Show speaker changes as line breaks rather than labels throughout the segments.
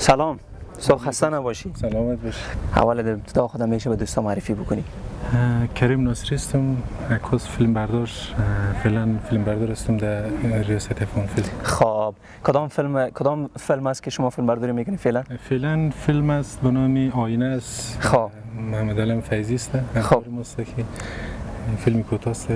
سلام، صبح خسته نباشی.
سلامت باشی.
اول ابتدا خودم میشه به دوستا معرفی بکنی.
کریم ناصری هستم، عکاس فیلم بردار. فعلا فیلم بردار هستم در ریاست فون فیلم.
خب کدام فیلم است که شما فیلم برداری میکنی فعلا؟
فعلا فیلم است به نام آینه است.
خب
محمد علم فیضی است.
خب
موسیقی فیلم کوتاه است.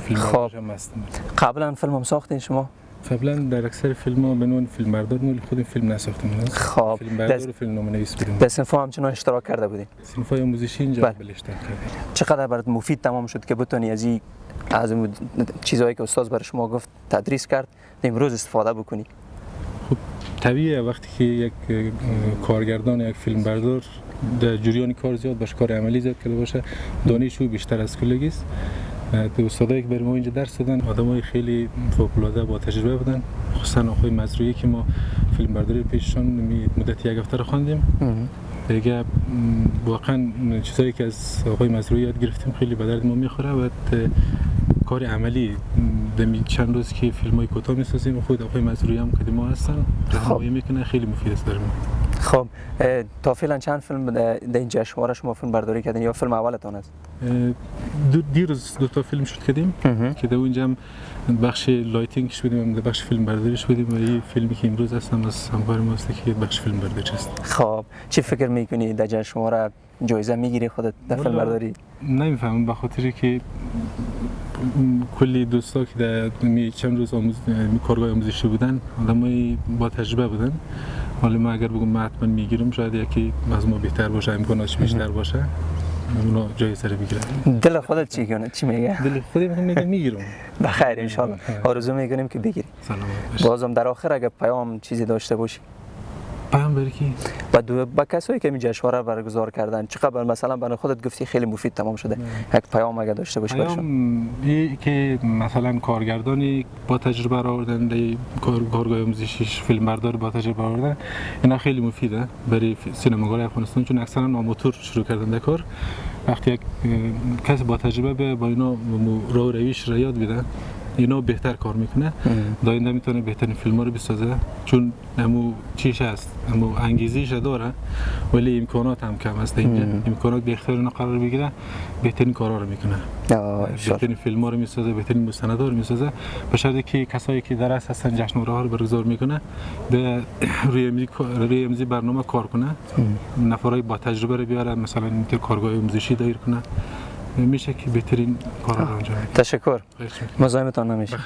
فیلم بردار هم هستم.
قبلا فیلم هم ساختین شما؟
قبلا در اکثر فیلم ها به نوع فیلم بردار ولی خودم فیلم نساختم.
خب
فیلم بردار و فیلم نام نویس بودیم.
در صنف همچنان اشتراک کرده بودین؟
صنف های آموزشی اینجا اشتراک کردیم.
چقدر برات مفید تمام شد که بتونی از این چیزهایی که استاد برای شما گفت تدریس کرد امروز استفاده بکنی؟
خب طبیعیه وقتی که یک کارگردان یک فیلم بردار در جریان کار زیاد باشه، کار عملی زیاد کرده باشه، دانش او بیشتر از کلگی است. تو استادایی که برای ما اینجا درس دادن آدمای خیلی فوق‌العاده با تجربه بودن، خصوصا آقای مزرویی که ما فیلم برداری پیششان مدت یک هفته رو خواندیم. دیگه واقعا چیزایی که از آقای مزرویی یاد گرفتیم خیلی به درد ما میخوره و کار عملی دمی چند روز که فیلمای کوتاه میسازیم خود آقای مزرویی هم که ما هستن راهنمایی میکنه، خیلی مفید است برام.
خب تا فعلا چند فیلم در این جشنواره شما فیلم برداری کردین یا فیلم اولتون است؟
دیروز دو تا فیلم شد کردیم که در اونجا هم بخش لایتینگش بودیم، در بخش فیلم برداریش بودیم و این فیلمی که امروز هستم از همکار ما است که بخش فیلم برداری است.
خب چی فکر میکنی در جشنواره جایزه میگیری خودت در فیلم برداری؟
نمیفهمم به خاطری که کلی دوستا که در چند روز کارگاه آموزشی بودن آدمای با تجربه بودن. حالا ما اگر بگم من حتما میگیرم شاید یکی از ما بهتر باشه، امکاناتش بیشتر باشه، اونا جایزه رو بگیرن.
دل خودت چی میگه؟
دل خودم میگه میگیرم.
بخیر ان شاء الله. آرزو میکنیم که بگیری.
سلامت باشی.
بازم در آخر اگه پیام چیزی داشته باشی.
پیام برای کی؟
با کسایی که می جشنواره برگزار کردن چقدر مثلا برای خودت گفتی خیلی مفید تمام شده، یک پیام اگه داشته باشی براشون.
این که مثلا کارگردانی با تجربه را آوردن، کارگاه آموزشیش فیلم بردار با تجربه آوردن، اینا خیلی مفیده برای سینماگرای افغانستان، چون اکثرا آماتور شروع کردن در کار. وقتی یک کسی با تجربه با اینا راه و رویش را یاد بده، اینا بهتر کار میکنه، داینده میتونه بهترین فیلم ها رو بسازه، چون همو چیش هست، همو انگیزیش داره ولی امکانات هم کم است. اینجا امکانات به اختیار اینا قرار بگیره، بهترین کارا رو میکنه، بهترین فیلم ها رو میسازه، بهترین مستندها رو میسازه. به شرطی که کسایی که درس هستن جشنواره ها رو برگزار میکنه به روی امضی برنامه کار کنه، نفرای با تجربه رو بیاره، مثلا اینطور کارگاه آموزشی دایر کنه، میشه که بهترین کارا رو انجام بده.
تشکر. مزاحمتان نمیشه.